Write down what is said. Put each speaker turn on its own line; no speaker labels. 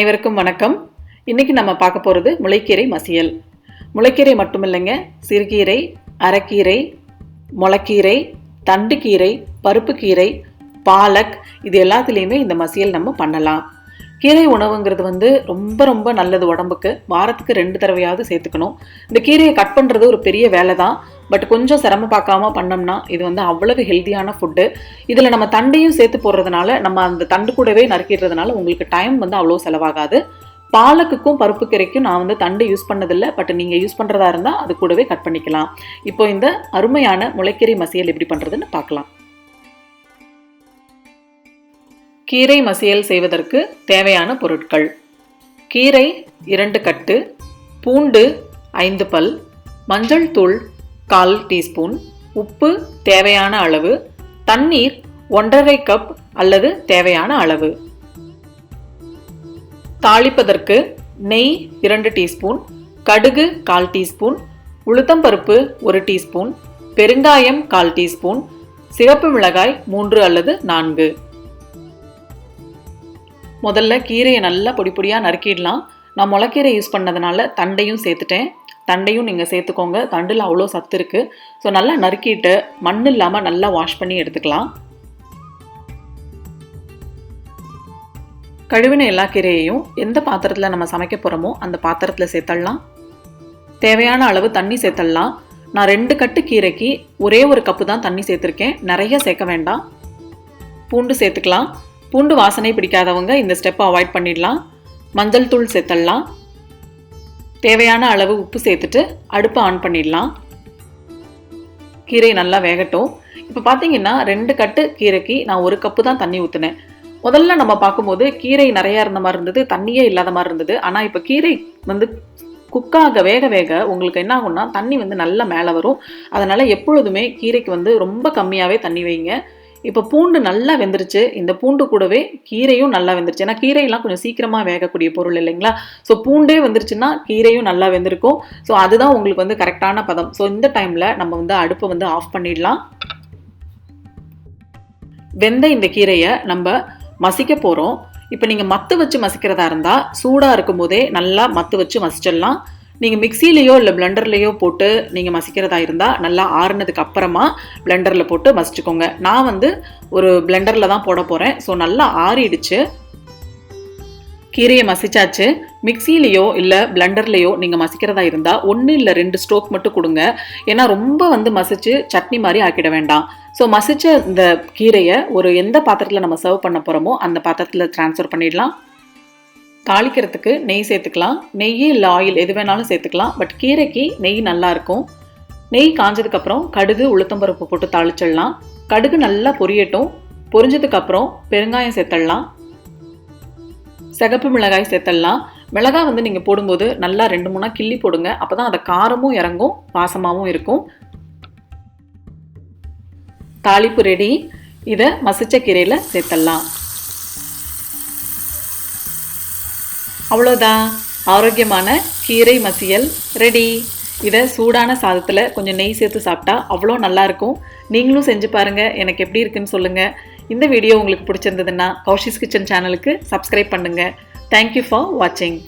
அனைவருக்கும் வணக்கம். இன்னைக்கு நம்ம பார்க்க போகிறது முளைக்கீரை மசியல். முளைக்கீரை மட்டும் இல்லைங்க, சிறுகீரை, அரைக்கீரை, முளைக்கீரை, தண்டுக்கீரை, பருப்புக்கீரை, பாலக் இது எல்லாத்துலேயுமே இந்த மசியல் நம்ம பண்ணலாம். கீரை உணவுங்கிறது ரொம்ப ரொம்ப நல்லது உடம்புக்கு. வாரத்துக்கு 2 தடவையாவது சேர்த்துக்கணும். இந்த கீரையை கட் பண்ணுறது ஒரு பெரிய வேலை தான். பட் கொஞ்சம் சிரமம் பார்க்காம பண்ணோம்னா இது அவ்வளவு ஹெல்த்தியான ஃபுட்டு. இதில் நம்ம தண்டையும் சேர்த்து போடுறதுனால, நம்ம அந்த தண்டு கூடவே நறுக்கிடுறதுனால உங்களுக்கு டைம் அவ்வளோ செலவாகாது. பாலக்குக்கும் பருப்பு கீரைக்கும் நான் தண்டு யூஸ் பண்ணதில்லை. பட் நீங்கள் யூஸ் பண்ணுறதா இருந்தால் அது கூடவே கட் பண்ணிக்கலாம். இப்போ இந்த அருமையான முளைக்கீரை மசியல் எப்படி பண்ணுறதுன்னு பார்க்கலாம். கீரை மசியல் செய்வதற்கு தேவையான பொருட்கள்: கீரை 2 கட்டு, பூண்டு 5 பல், மஞ்சள் தூள் 1/4 டீஸ்பூன், உப்பு தேவையான அளவு, தண்ணீர் 1½ கப் அல்லது தேவையான அளவு. தாளிப்பதற்கு நெய் 2 டீஸ்பூன், கடுகு 1/4 டீஸ்பூன், உளுத்தம்பருப்பு 1 டீஸ்பூன், பெருங்காயம் 1/4 டீஸ்பூன், சிவப்பு மிளகாய் 3 அல்லது 4. முதல்ல கீரையை நல்லா பொடி பொடியாக நறுக்கிடலாம். நான் முளைக்கீரை யூஸ் பண்ணதுனால தண்டையும் சேர்த்துட்டேன். தண்டையும் நீங்கள் சேர்த்துக்கோங்க. தண்டில் அவ்வளோ சத்து இருக்குது. ஸோ நல்லா நறுக்கிட்டு மண் இல்லாமல் நல்லா வாஷ் பண்ணி எடுத்துக்கலாம். கழுவின எல்லா கீரையையும் எந்த பாத்திரத்தில் நம்ம சமைக்க போகிறோமோ அந்த பாத்திரத்தில் சேர்த்துடலாம். தேவையான அளவு தண்ணி சேர்த்துடலாம். நான் 2 கட்டு கீரைக்கு ஒரே ஒரு கப்பு தான் தண்ணி சேர்த்துருக்கேன். நிறைய சேர்க்க வேண்டாம். பூண்டு சேர்த்துக்கலாம். பூண்டு வாசனை பிடிக்காதவங்க இந்த ஸ்டெப்பை அவாய்ட் பண்ணிடலாம். மஞ்சள் தூள் சேர்த்துடலாம். தேவையான அளவு உப்பு சேர்த்துட்டு அடுப்பை ஆன் பண்ணிடலாம். கீரை நல்லா வேகட்டும். இப்போ பார்த்தீங்கன்னா 2 கட்டு கீரைக்கு நான் 1 கப்பு தான் தண்ணி ஊற்றினேன். முதல்ல நம்ம பார்க்கும்போது கீரை நிறையா இருந்த மாதிரி இருந்தது, தண்ணியே இல்லாத மாதிரி இருந்தது. ஆனால் இப்போ கீரை குக்காக வேக வேக உங்களுக்கு என்ன ஆகும்னா தண்ணி நல்லா மேலே வரும். அதனால் எப்பொழுதுமே கீரைக்கு ரொம்ப கம்மியாகவே தண்ணி வைங்க. இப்போ பூண்டு நல்லா வெந்துருச்சு. இந்த பூண்டு கூடவே கீரையும் நல்லா வெந்துருச்சு. ஏன்னா கீரையெல்லாம் கொஞ்சம் சீக்கிரமாக வேகக்கூடிய பொருள் இல்லைங்களா? ஸோ பூண்டே வந்துருச்சுன்னா கீரையும் நல்லா வெந்திருக்கும். ஸோ அதுதான் உங்களுக்கு கரெக்டான பதம். ஸோ இந்த டைமில் நம்ம அடுப்பை ஆஃப் பண்ணிடலாம். வெந்த இந்த கீரையை நம்ம மசிக்க போகிறோம். இப்போ நீங்கள் மத்து வச்சு மசிக்கிறதா இருந்தால் சூடாக இருக்கும் போதே நல்லா மத்து வச்சு மசிச்சிடலாம். நீங்கள் மிக்சிலேயோ இல்லை பிளெண்டர்லேயோ போட்டு நீங்கள் மசிக்கிறதா இருந்தால் நல்லா ஆறுனதுக்கு அப்புறமா பிளெண்டரில் போட்டு மசிச்சுக்கோங்க. நான் ஒரு பிளெண்டரில் தான் போட போகிறேன். ஸோ நல்லா ஆறிடுச்சு. கீரையை மசிச்சாச்சு. மிக்சிலேயோ இல்லை பிளெண்டர்லேயோ நீங்கள் மசிக்கிறதா இருந்தால் 1 இல்லை 2 ஸ்ட்ரோக் மட்டும் கொடுங்க. ஏன்னா ரொம்ப மசிச்சு சட்னி மாதிரி ஆக்கிட வேண்டாம். ஸோ மசிச்ச இந்த கீரையை ஒரு எந்த பாத்திரத்தில் நம்ம சர்வ் பண்ண போகிறோமோ அந்த பாத்திரத்தில் ட்ரான்ஸ்ஃபர் பண்ணிடலாம். தாளிக்கிறதுக்கு நெய் சேர்த்துக்கலாம். நெய் இல்லை ஆயில் எது வேணாலும் சேர்த்துக்கலாம். பட் கீரைக்கு நெய் நல்லாயிருக்கும். நெய் காஞ்சதுக்கப்புறம் கடுகு உளுத்தம்பருப்பு போட்டு தாளிச்சிடலாம். கடுகு நல்லா பொரியட்டும். பொரிஞ்சதுக்கப்புறம் பெருங்காயம் சேர்த்துடலாம். சிகப்பு மிளகாய் சேர்த்துடலாம். மிளகாய் நீங்கள் போடும்போது நல்லா 2-3 கிள்ளி போடுங்க. அப்போ தான் அதை காரமும் இறங்கும், வாசமாகவும் இருக்கும். தாளிப்பு ரெடி. இதை மசிச்ச கீரையில் சேர்த்துடலாம். அவ்வளோதான், ஆரோக்கியமான கீரை மசியல் ரெடி. இதை சூடான சாதத்தில் கொஞ்சம் நெய் சேர்த்து சாப்பிட்டா அவ்வளோ நல்லாயிருக்கும். நீங்களும் செஞ்சு பாருங்கள். எனக்கு எப்படி இருக்குன்னு சொல்லுங்கள். இந்த வீடியோ உங்களுக்கு பிடிச்சிருந்ததுன்னா கௌஷிஸ் கிச்சன் சேனலுக்கு சப்ஸ்கிரைப் பண்ணுங்கள். தேங்க்யூ ஃபார் வாட்சிங்.